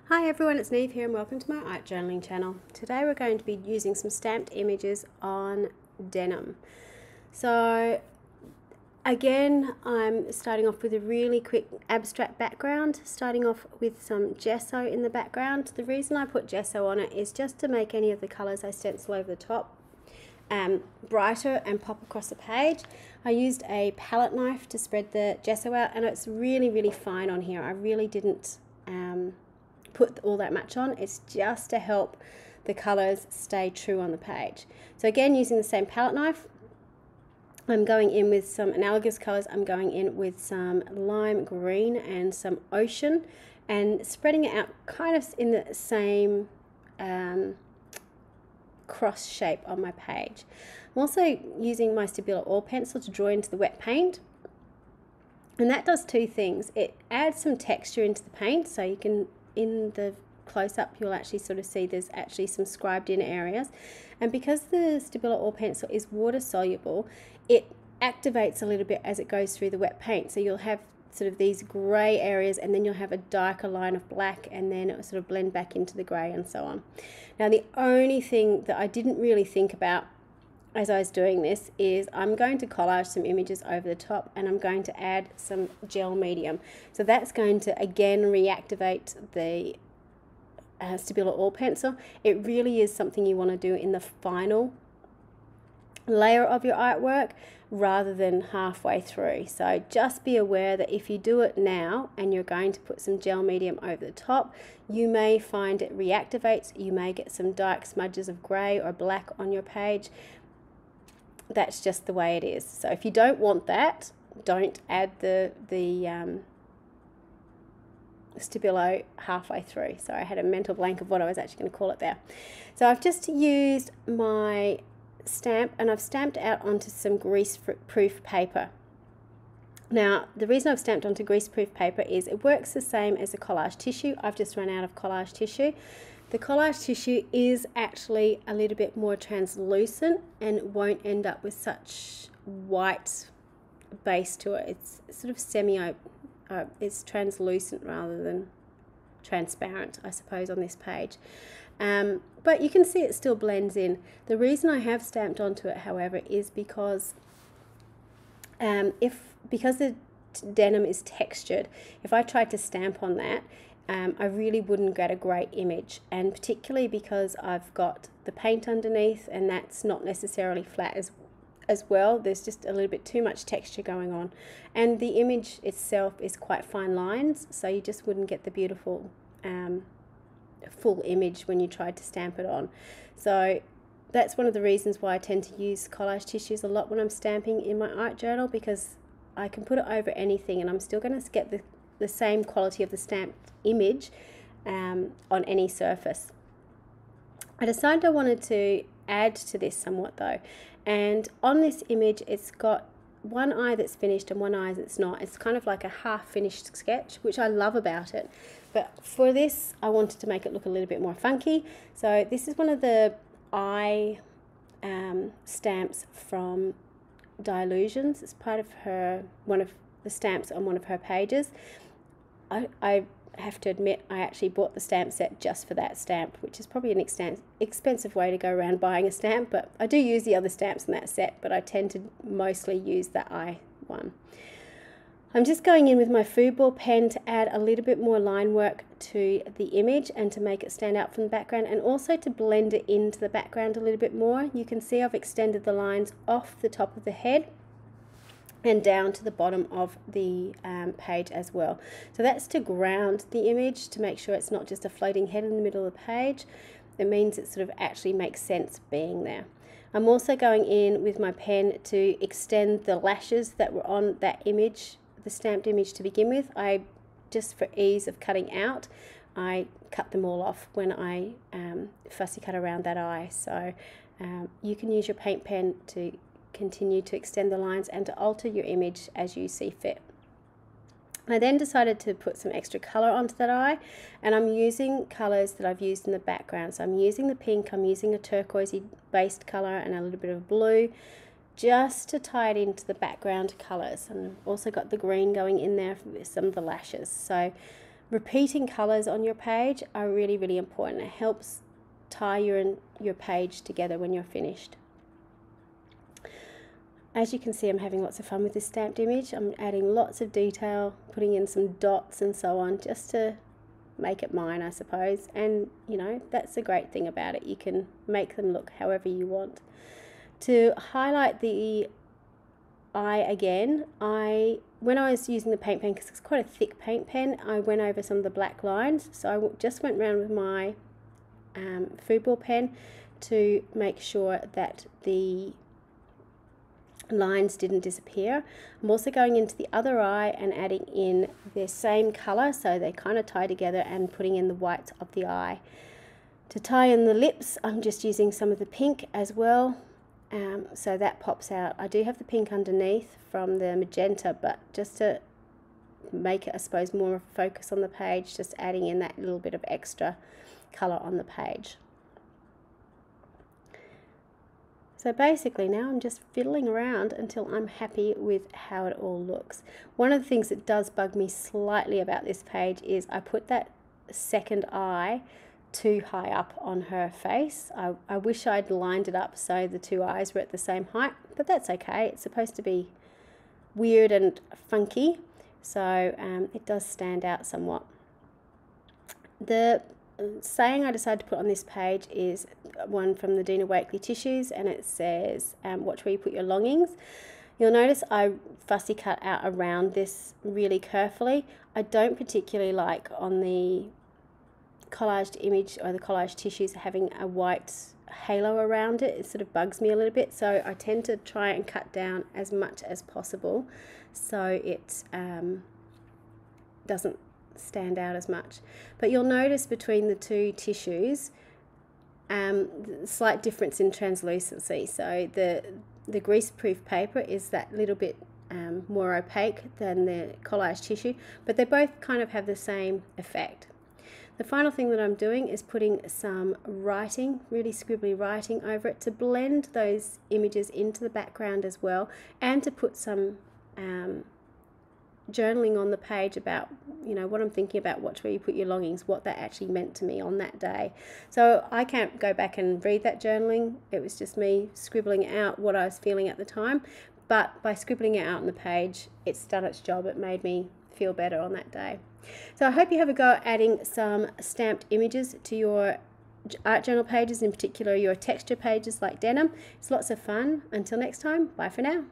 Hi everyone, it's Niamh here and welcome to my art journaling channel. Today we're going to be using some stamped images on denim. So again, I'm starting off with a really quick abstract background, starting off with some gesso in the background. The reason I put gesso on it is just to make any of the colours I stencil over the top brighter and pop across the page. I used a palette knife to spread the gesso out, and it's really fine on here. I really didn't put all that much on. It's just to help the colours stay true on the page. So again, using the same palette knife, I'm going in with some analogous colours. I'm going in with some lime green and some ocean, and spreading it out kind of in the same cross shape on my page. I'm also using my Stabilo oil pencil to draw into the wet paint, and that does two things. It adds some texture into the paint, so you can, in the close-up, you'll actually sort of see there's actually some scribed in areas, and because the Stabilo oil pencil is water soluble, it activates a little bit as it goes through the wet paint, so you'll have sort of these grey areas, and then you'll have a darker line of black, and then it will sort of blend back into the grey and so on. Now the only thing that I didn't really think about as I was doing this is I'm going to collage some images over the top, and I'm going to add some gel medium. So that's going to again reactivate the Stabilo oil pencil. It really is something you want to do in the final layer of your artwork rather than halfway through. So just be aware that if you do it now and you're going to put some gel medium over the top, you may find it reactivates. You may get some dark smudges of grey or black on your page. That's just the way it is. So if you don't want that, don't add the Stabilo halfway through. So I had a mental blank of what I was actually going to call it there. So I've just used my stamp, and I've stamped out onto some grease-proof paper. Now, the reason I've stamped onto grease-proof paper is it works the same as a collage tissue. I've just run out of collage tissue. The collage tissue is actually a little bit more translucent and won't end up with such white base to it. It's sort of it's translucent rather than transparent, I suppose, on this page. But you can see it still blends in. The reason I have stamped onto it, however, is because because the denim is textured, if I tried to stamp on that, I really wouldn't get a great image, and particularly because I've got the paint underneath, and that's not necessarily flat as well. There's just a little bit too much texture going on, and the image itself is quite fine lines, so you just wouldn't get the beautiful full image when you tried to stamp it on. So that's one of the reasons why I tend to use collage tissues a lot when I'm stamping in my art journal, because I can put it over anything and I'm still going to get the same quality of the stamped image on any surface. I decided I wanted to add to this somewhat though, and on this image it's got one eye that's finished and one eye that's not. It's kind of like a half finished sketch, which I love about it, but for this I wanted to make it look a little bit more funky. So this is one of the eye stamps from Dilutions. It's part of one of the stamps on one of her pages. I have to admit, I actually bought the stamp set just for that stamp, which is probably an expensive way to go around buying a stamp, but I do use the other stamps in that set, but I tend to mostly use the eye one. I'm just going in with my foosball pen to add a little bit more line work to the image and to make it stand out from the background, and also to blend it into the background a little bit more. You can see I've extended the lines off the top of the head and down to the bottom of the page as well. So that's to ground the image, to make sure it's not just a floating head in the middle of the page. It means it sort of actually makes sense being there. I'm also going in with my pen to extend the lashes that were on that image, the stamped image to begin with. Just for ease of cutting out, I cut them all off when I fussy cut around that eye. So you can use your paint pen to continue to extend the lines and to alter your image as you see fit. I then decided to put some extra colour onto that eye, and I'm using colours that I've used in the background. So I'm using the pink, I'm using a turquoisey based colour and a little bit of blue, just to tie it into the background colours. And I've also got the green going in there with some of the lashes. So Repeating colours on your page are really, really important. It helps tie your page together when you're finished. As you can see, I'm having lots of fun with this stamped image. I'm adding lots of detail, putting in some dots and so on, just to make it mine, I suppose. And you know, that's the great thing about it. You can make them look however you want. To highlight the eye again, when I was using the paint pen, because it's quite a thick paint pen, I went over some of the black lines. So I just went around with my football pen to make sure that the lines didn't disappear. I'm also going into the other eye and adding in the same color, so they kind of tie together, and putting in the white of the eye. To tie in the lips, I'm just using some of the pink as well, so that pops out. I do have the pink underneath from the magenta, but just to make it, I suppose, more of a focus on the page, just adding in that little bit of extra color on the page. So basically now I'm just fiddling around until I'm happy with how it all looks. One of the things that does bug me slightly about this page is I put that second eye too high up on her face. I wish I'd lined it up so the two eyes were at the same height, but that's okay. It's supposed to be weird and funky, so it does stand out somewhat. The saying I decided to put on this page is one from the Dina Wakley tissues, and it says, watch where you put your longings. You'll notice I fussy cut out around this really carefully. I don't particularly like on the collaged image or the collage tissues having a white halo around it. It sort of bugs me a little bit, so I tend to try and cut down as much as possible so it doesn't stand out as much. But you'll notice between the two tissues slight difference in translucency. So the greaseproof paper is that little bit more opaque than the collage tissue, but they both kind of have the same effect. The final thing that I'm doing is putting some writing, really scribbly writing over it, to blend those images into the background as well, and to put some journaling on the page about, you know, what I'm thinking about, watch where you put your longings, what that actually meant to me on that day. So I can't go back and read that journaling. It was just me scribbling out what I was feeling at the time, but by scribbling it out on the page, it's done its job. It made me feel better on that day. So I hope you have a go at adding some stamped images to your art journal pages, in particular your texture pages like denim. It's lots of fun. Until next time, bye for now.